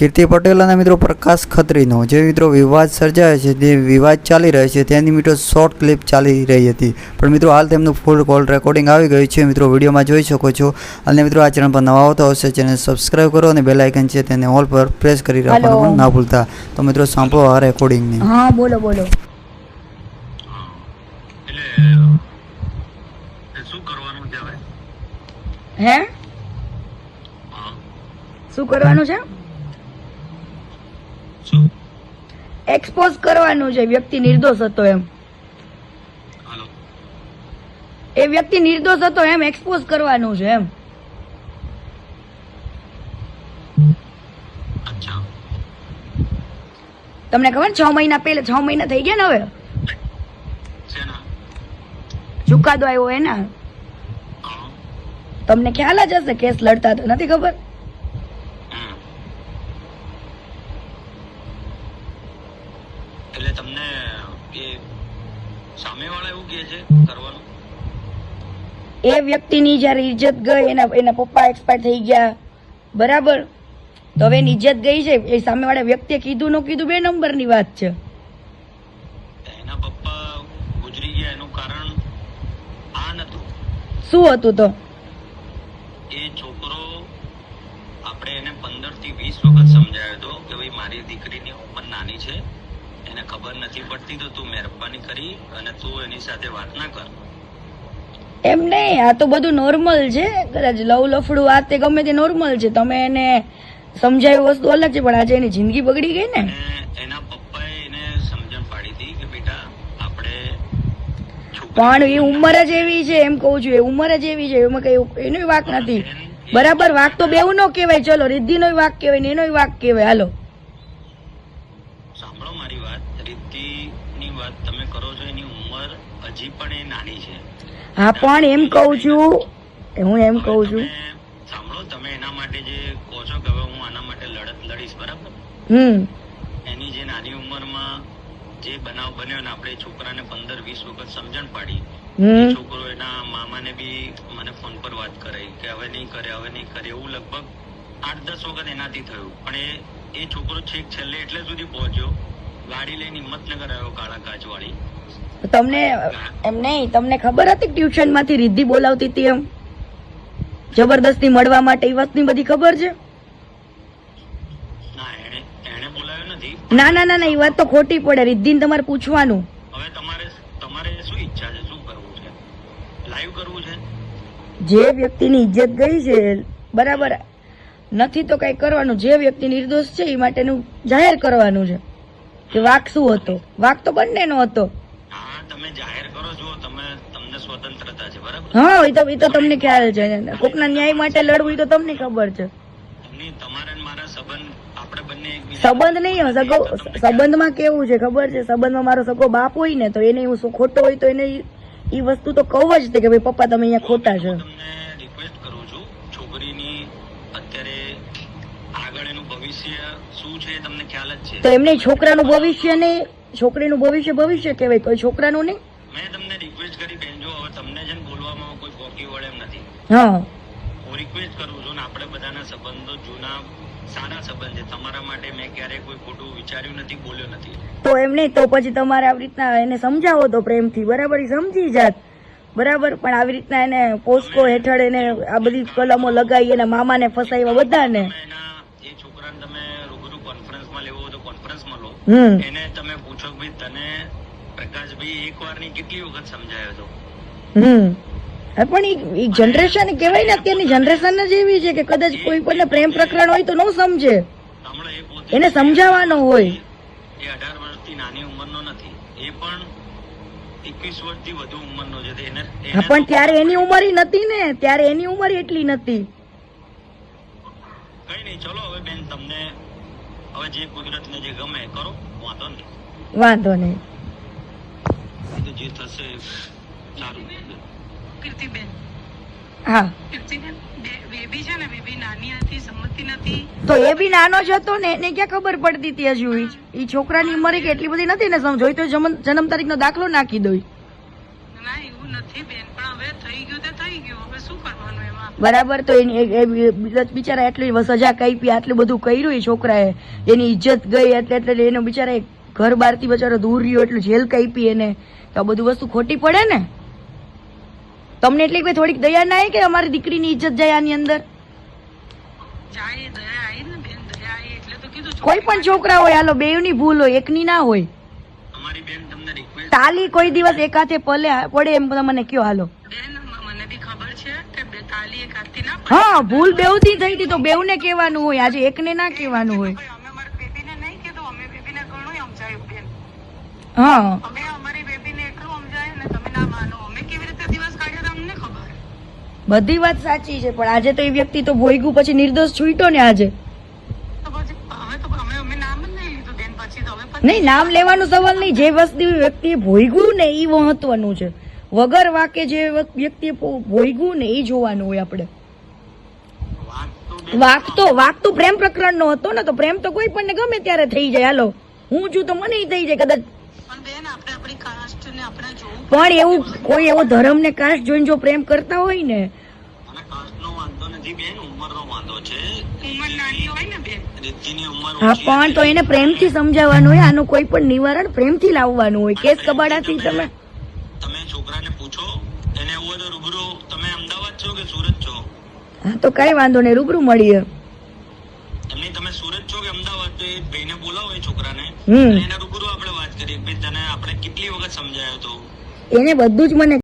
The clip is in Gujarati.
કીર્તિ પટેલ અને મિત્રો પ્રકાશ ખત્રીનો જે મિત્રો વિવાદ સર્જાયો છે, જે વિવાદ ચાલી રહ્યો છે તેની મિત્રો શોર્ટ ક્લિપ ચાલી રહી હતી, પણ મિત્રો હાલ તેમનું ફૂલ કોલ રેકોર્ડિંગ આવી ગયું છે, મિત્રો વિડીયોમાં જોઈ શકો છો। અને મિત્રો આ ચેનલ પર નવા આવતા હશે ચેનલ સબસ્ક્રાઇબ કરો અને બેલ આઇકન છે તેને ઓલ પર પ્રેસ કરી રાખવાનું પણ ના ભૂલતા। તો મિત્રો સાંભળો આ રેકોર્ડિંગને। હા બોલો બોલો। હે શું કરવાનું છે? એક્સપોઝ કરવાનું છે, વ્યક્તિ નિર્દોષ હતો એમ, એ વ્યક્તિ નિર્દોષ હતો એમ એક્સપોઝ કરવાનું છે એમ। તમને ખબર 6 મહિના પહેલા 6 મહિના થઈ ગયા ને હવે ચુકાદો આવ્યો એના, તમને ખ્યાલ જ હશે કેસ લડતા તો નથી ખબર? એટલે તમને એ સામેવાળા એવું કહે છે કરવાનું? એ વ્યક્તિની જયારે ઇજ્જત ગઈ, એના પપ્પા એક્સપાયર થઈ ગયા, બરાબર, તો હવે એની ઇજ્જત ગઈ છે, એ સામેવાળા વ્યક્તિએ કીધું ન કીધું 2 નંબરની વાત છે। એના પપ્પા ગુજરી ગયા એનું કારણ આ નતું? શું હતું તો? એ છોકરો આપણે એને 15 થી 20 વખત સમજાવ્યો હતો કે ભાઈ મારી દીકરીની ઉંમર નાની છે, એને ખબર નથી પડતી, તો તું મહેરબાની કરી અને તું એની સાથે વાત ના કર। એમ નહીં, આ તો બધું નોર્મલ છે, કદાચ લવ લફડું આ તે ગમે તે નોર્મલ છે, તમે એને સમજાવી વસ્તુ અલગ છે, પણ આજે એની જિંદગી બગડી ગઈ ને। એના પપ્પાએ એને સમજણ પાડી હતી કે બેટા આપણે પણ એ ઉંમર જ એવી છે, એમ કહું છું, એ ઉંમર જ એવી છે, એમાં કઈ એનો વાક નથી, બરાબર, વાક તો બેઉ નો કહેવાય, ચલો રિદ્ધિ નો વાક કહેવાય ને એનો વાક કહેવાય। હાલો સાંભળો મારી વાત, રીતિની વાત તમે કરો છો, એની ઉંમર હજી પણ એ નાની છે। હા પણ એમ કહું છું, હું એમ કહું છું, સાંભળો, તમે એના માટે જે કહો છો કે હવે હું આના માટે લડત લડીશ, બરાબર, એની જે નાની ઉંમરમાં જે બનાવ બન્યો ને આપણે છોકરાને 15-20 વખત સમજણ પાડી, છોકરો એના મામાને બી મને ફોન પર વાત કરાઈ કે હવે નહીં કરે, એવું લગભગ 8-10 વખત એનાથી થયું, પણ એ છોકરો છેક છેલ્લે એટલે સુધી પહોંચ્યો, ગાડી લઈને હિંમતનગર આવ્યો, કાળા કાચ વાળી। તમને એમ નહીં, તમને ખબર હતી ટ્યુશન માંથી રિદ્ધિ બોલાવતી હતી એમ જબરદસ્તી મળવા માટે, એ વસ્તુની બધી ખબર છે? ના, એને બોલાવ્યો નથી। ના ના ના ના, એ વાત તો ખોટી પડે, રિદ્ધિને તમારે પૂછવાનું। હવે તમારે શું ઈચ્છા છે, શું કરવું છે? લાઈવ કરવું છે? જે વ્યક્તિની ઇજ્જત ગઈ છે, બરાબર, નથી તો કઈ કરવાનું, જે વ્યક્તિ નિર્દોષ છે એ માટેનું જાહેર કરવાનું છે કે વાક શું હતો, વાક તો બંનેનો હતો। હા, તમે જાહેર કરો છો, તમને સ્વતંત્રતા છે, બરાબર? હા, એ તો તમને ખ્યાલ છે, કોકના ન્યાય માટે લડવું એ તો તમને ખબર છે। તમારા ને મારા સંબંધ, આપણે બંને સંબંધ નહીં, સંબંધમાં કેવું છે ખબર છે, સંબંધમાં મારો સગો બાપ હોય ને તો એને હું ખોટો હોય તો એને એ વસ્તુ તો કહું જ તે કે ભાઈ પપ્પા તમે અહીંયા ખોટા છો। તમને રિક્વેસ્ટ કરું છું, છોકરીની અત્યારે આગળ એનું ભવિષ્ય શું છે તમને ખ્યાલ જ છે? તો એમને છોકરાનું ભવિષ્ય નહીં, છોકરીનું ભવિષ્ય કહેવાય, કોઈ છોકરાનું નહીં। મેં તમને રિક્વેસ્ટ કરી બેન, જો હવે તમને જ બોલવામાં કોઈ પોકી વળે એમ નથી। હા, હું રિક્વેસ્ટ કરું છું ને, આપણે બધાના સંબંધો જૂના સારા સંબંધ છે, તમારા માટે મેં ક્યારેય કોઈ ખોટું વિચાર્યું નથી, બોલ્યો નથી। તો એમ નહીં, તો પછી તમારે આવી રીતના એને સમજાવો તો પ્રેમથી, બરાબર, એ સમજી જાત, બરાબર, પણ આવી રીતના એને પોસ્કો હેઠળ એને આ બધી કલમો લગાવી એના મામાને ફસાવ્યા બધાને। એ છોકરાને તમે રૂબરૂ કોન્ફરન્સમાં લેવો હોય તો કોન્ફરન્સમાં લો, એને તમે પૂછો ભાઈ તને પ્રકાશભાઈ એક વાર ની કેટલી વખત સમજાયો હતો? પણ એ જનરેશન કહેવાય ને, અત્યારની જનરેશન જ એવી છે કે કદાચ કોઈ પણ પ્રેમ પ્રકરણ હોય તો ન સમજે, એને સમજાવવાનો હોય। એ 18 વર્ષથી નાની ઉંમરનો નથી, એ પણ 21 વર્ષથી વધુ ઉંમરનો છે, પણ ત્યારે એની ઉંમર નથી ને, ત્યારે એની ઉંમર એટલી નથી। કઈ નહીં, ચલો હવે બેન, તમને હવે જે કુદરતને જે ગમે કરો, વાંધો નહીં, વાંધો નહીં, જે થશે સારું। કીર્તિબેન, હા, કીર્તિબેન, બેબી છે ને, બેબી નાની હતી, સમજતી નથી, તો એ બી નાનો જ હતો ને, એને ક્યાં ખબર પડતી હતી હજુ? એ છોકરાની ઉંમર એટલી બધી નથી ને, સમજો તો જન્મ તારીખનો દાખલો નાખી દો। ના એવું નથી બેન, પણ હવે થઈ ગયું તે થઈ ગયું, હવે શું કરવાનું એમાં? બરાબર, તો બિચારા એટલી સજા કાપી, આટલું બધું કર્યું એ છોકરાએ, એની ઇજ્જત ગઈ, એટલે એનો બિચારા ઘર બહારથી બચારો દૂર રહ્યો, એટલું જેલ કાપી એને, તો આ બધું વસ્તુ ખોટી પડે ને. તમને એટલી કોઈ થોડીક દયા ના આવે કે અમારી દીકરીની ઇજ્જત જાય આની અંદર? જાય દયા આવી ને બેન, દયા આવી એટલે તો કીધું. કોઈ પણ છોકરા હોય, હાલો બેવની ભૂલ હોય, એકની ના હોય. અમારી બેન તમને રિક્વેસ્ટ તાલી કોઈ દિવસ એકાથે પડે એમ મને કયો હાલો. બેન મને બી ખબર છે કે બે તાલી એક હાથથી ના પડે. હા, ભૂલ બેવથી થઈ હતી તો બેવને કહેવાનું હોય, આજે એકને ના કહેવાનું હોય. ભાઈ, અમે અમારી બેબીને નહીં કીધું, અમે બેબીને ઘણું સમજાયું બેન. હા, અમે અમારી બેબીને એટલું સમજાયું ને તમે ના માનો. અમે કેવી રીતે દિવસ કાઢ્યો તમને ખબર. બધી વાત સાચી છે, પણ આજે તો એ વ્યક્તિ તો ભોયગું, પછી નિર્દોષ છૂટ્યો ને આજે. તો પછી હવે તો અમે નામ જ નહીં લીધું બેન. પછી તો હવે નહીં, નામ લેવાનો સવાલ નહીં, જે વસ્તુ વ્યક્તિએ ભોયગું ને એ મહત્વનું છે. વગર વાકે જે વ્યક્તિએ ભોયગું ને એ જોવાનું હોય આપણે. વાક તો પ્રેમ પ્રકરણનો હતો ને, તો પ્રેમ તો કોઈ પણ ગમે ત્યારે થઈ જાય. હાલો હું છું તો મને થઈ જાય કદાચ, પણ બેન આપણે આપણી કાસ્ટ ને આપણે જોવું. પણ એવું કોઈ એવો ધર્મ ને કાસ્ટ જોઈને જો પ્રેમ કરતા હોય ને, અને કાસ્ટનો વાંધો નથી બેન, ઉંમરનો વાંધો છે. ઉંમર નાની હોય ને બેન. રીતિની ઉંમર હા, ઓછી પણ તો એને પ્રેમથી સમજાવવાનું હોય. આનું કોઈ પણ નિવારણ પ્રેમથી લાવવાનું હોય. કેસ કબાડાથી તમે છોકરાને પૂછો, એને એવું હોય તો રૂબરૂ. તમે અમદાવાદ છો કે સુરત છો? હા, તો કઈ વાંધો નહીં, રૂબરૂ મળીએ. એમની તમે સુરત છો કે અમદાવાદ? તો એ ભાઈને બોલાવો, એ છોકરાને, હમ. અને એને રૂબરૂ આપણે વાત કરીએ. તને આપણે કેટલી વખત સમજાયો તો એને બધું જ મને